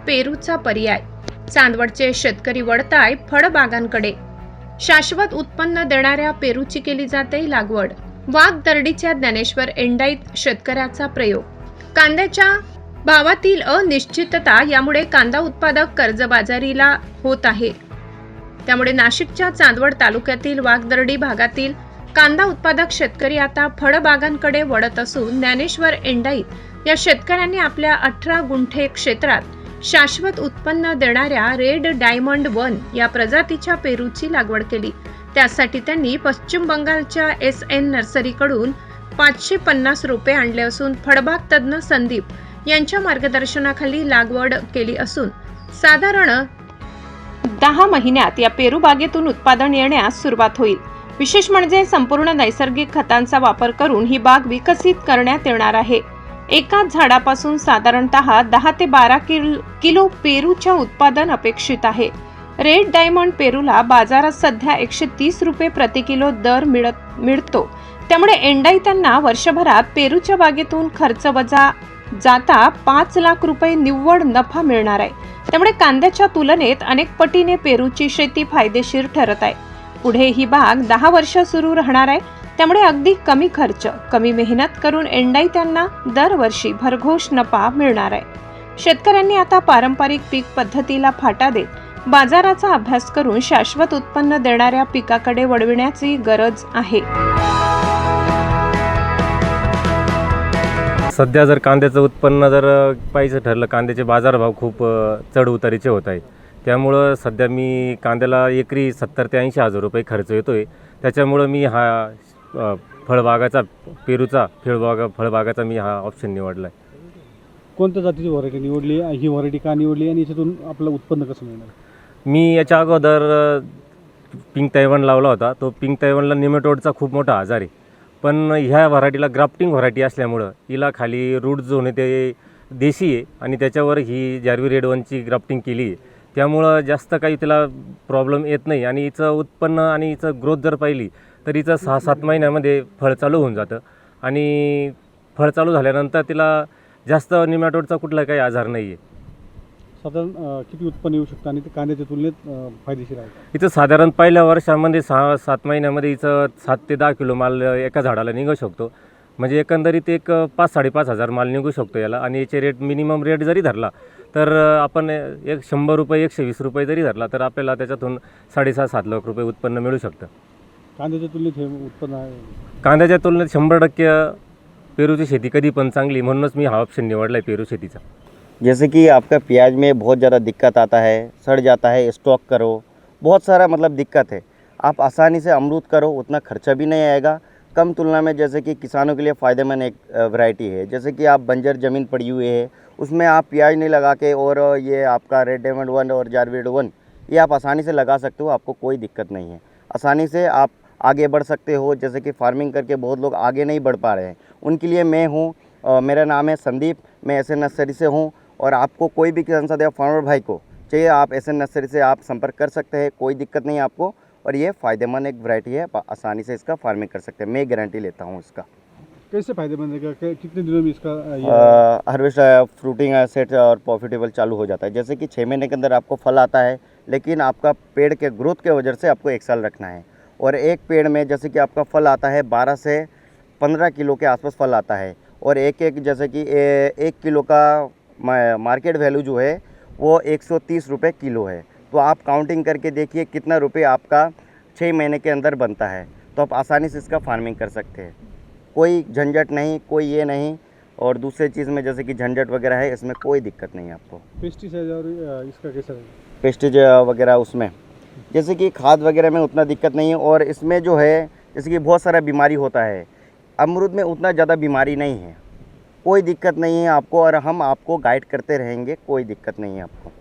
पेरूचा पर्याय. चांदवडचे शेतकरी वळताय फळबागांकडे. शाश्वत उत्पन्न देणाऱ्या पेरूची केली जाते लागवड. वाघदर्डीच्या ज्ञानेश्वर एंडाईत शेतकऱ्याचा प्रयोग. कांद्याच्या भावातील अनिश्चितता यामुळे कांदा उत्पादक कर्जबाजारीला होत आहे. त्यामुळे नाशिकच्या चांदवड तालुक्यातील वाघदर्डी भागातील कांदा उत्पादक शेतकरी आता फळबागांकडे वळत असून ज्ञानेश्वर एंडाईत या शेतकऱ्यांनी आपल्या 18 गुंठे क्षेत्रात शाश्वत उत्पन्न देणाऱ्या रेड डायमंड 1 या प्रजातीच्या पेरूची लागवड केली. त्यासाठी त्यांनी पश्चिम बंगालच्या SN नर्सरीकडून 550 रोपे आणले असून फळबाग तज्ञ संदीप यांच्या मार्गदर्शनाखाली लागवड केली असून साधारण 10 महिन्यात या पेरू बागेतून उत्पादन येण्यास सुरुवात होईल. विशेष म्हणजे संपूर्ण नैसर्गिक खतांचा वापर करून ही बाग विकसित करण्यात येणार आहे. एकाच झाडापासून साधारणतः 10 ते 12 किलो पेरूच्या उत्पादन अपेक्षित आहे. रेड डायमंड पेरूला बाजारात सध्या 130 रुपये प्रति किलो दर मिळतो. त्यामुळे एंडाईतांना वर्षभरात पेरूच्या बागेतून खर्च वजा जाता 5 लाख रुपये निव्वळ नफा मिळणार आहे. त्यामुळे कांद्याच्या तुलनेत अनेक पटीने पेरूची शेती फायदेशीर ठरत आहे. पुढे ही बाग 10 वर्ष सुरू राहणार आहे. त्यामुळे अगदी कमी खर्च, कमी मेहनत करून एंडाईतांना दरवर्षी भरघोष नफा मिळणार आहे. शेतकऱ्यांनी आता पारंपरिक पीक पद्धतीला फाटा देत बाजाराचा अभ्यास करून शाश्वत उत्पन्न देणाऱ्या पिकाकडे वळविण्याची गरज आहे. सध्या जर कांद्याचं उत्पन्न जर पाहिजे ठरलं, कांद्याचे बाजारभाव खूप चढ उतारीचे होत आहेत. त्यामुळं सध्या मी कांद्याला एकरी 70 ते 80 हजार रुपये खर्च येतो आहे. त्याच्यामुळं मी हा फळबागाचा पेरूचा फळबागाचा मी हा ऑप्शन निवडला आहे. कोणत्या जातीची व्हरायटी निवडली, ही व्हरायटी का निवडली आणि याच्यातून आपलं उत्पन्न कसं मिळणार? मी याच्या अगोदर पिंक तैवान लावला होता. तो पिंक तैवानला निमेटोडचा खूप मोठा आजार आहे. पण ह्या व्हरायटीला ग्राफ्टिंग व्हरायटी असल्यामुळं हिला खाली रूट जो आहे ते देशी आहे आणि त्याच्यावर ही जार्वी रेड 1ची ग्राफ्टिंग केली आहे. त्यामुळं जास्त काही तिला प्रॉब्लेम येत नाही आणि हिचं उत्पन्न आणि हिचं ग्रोथ जर पाहिली तर हिचं 6-7 महिन्यामध्ये फळ चालू होऊन जातं आणि फळ चालू झाल्यानंतर तिला जास्त निमॅटोडचा कुठला काही आजार नाही आहे. साधारण किती उत्पन्न येऊ शकतं आणि ते कांद्याच्या तुलनेत फायदेशीर आहे? इथं साधारण पहिल्या वर्षामध्ये 6-7 महिन्यामध्ये हिचं 7 ते 10 किलो माल एका झाडाला निघू शकतो. म्हणजे एकंदरीत एक 5-5.5 हजार माल निघू शकतो याला. आणि याचे रेट मिनिमम रेट जरी धरला तर आपण 100 रुपये 120 रुपये जरी धरला तर आपल्याला त्याच्यातून 6.5-7 लाख रुपये उत्पन्न मिळू शकतं. कांद्याच्या तुलनेत हे उत्पन्न आहे? कांद्याच्या तुलनेत 100% पेरूची शेती कधी पण चांगली, म्हणूनच मी हा ऑप्शन निवडला आहे पेरू शेतीचा. जैसे कि आपका प्याज में बहुत ज़्यादा दिक्कत आता है, सड़ जाता है, स्टॉक करो, बहुत सारा मतलब दिक्कत है. आप आसानी से अमरूद करो, उतना खर्चा भी नहीं आएगा, कम तुलना में. जैसे कि किसानों के लिए फ़ायदेमंद एक वैरायटी है. जैसे कि आप बंजर ज़मीन पड़ी हुई है, उसमें आप प्याज नहीं लगा के और ये आपका रेड डायमंड 1 और जार्वी रेड 1 ये आप आसानी से लगा सकते हो. आपको कोई दिक्कत नहीं है, आसानी से आप आगे बढ़ सकते हो. जैसे कि फार्मिंग करके बहुत लोग आगे नहीं बढ़ पा रहे हैं, उनके लिए मैं हूँ. मेरा नाम है संदीप, मैं SN नर्सरी से हूँ. और आपको कोई भी किसान साथी फार्मर भाई को चाहिए, आप SN नर्सरी से आप संपर्क कर सकते हैं, कोई दिक्कत नहीं है आपको. और ये फ़ायदेमंद एक वैरायटी है, आसानी से इसका फार्मिंग कर सकते हैं, मैं गारंटी लेता हूँ इसका. कैसे फायदेमंद है? कितने दिनों में इसका हार्वेस्ट फ्रूटिंग सेट और प्रॉफिटेबल चालू हो जाता है? जैसे कि 6 महीने के अंदर आपको फल आता है, लेकिन आपका पेड़ के ग्रोथ के वजह से आपको 1 साल रखना है. और एक पेड़ में जैसे कि आपका फल आता है 12 से 15 किलो के आसपास फल आता है. और एक जैसे कि 1 किलो का मार्केट वैल्यू जो है वो 130 रुपये किलो है. तो आप काउंटिंग करके देखिए कितना रुपये आपका 6 महीने के अंदर बनता है. तो आप आसानी से इसका फार्मिंग कर सकते हैं, कोई झंझट नहीं, कोई ये नहीं. और दूसरे चीज़ में जैसे कि झंझट वगैरह है, इसमें कोई दिक्कत नहीं है आपको. पेस्टिसाइड और इसका कैसा है? पेस्टिज वगैरह उसमें जैसे कि खाद वगैरह में उतना दिक्कत नहीं है. और इसमें जो है जैसे कि बहुत सारा बीमारी होता है, अमरूद में उतना ज़्यादा बीमारी नहीं है, कोई दिक्कत नहीं है आपको. और हम आपको गाइड करते रहेंगे, कोई दिक्कत नहीं है आपको.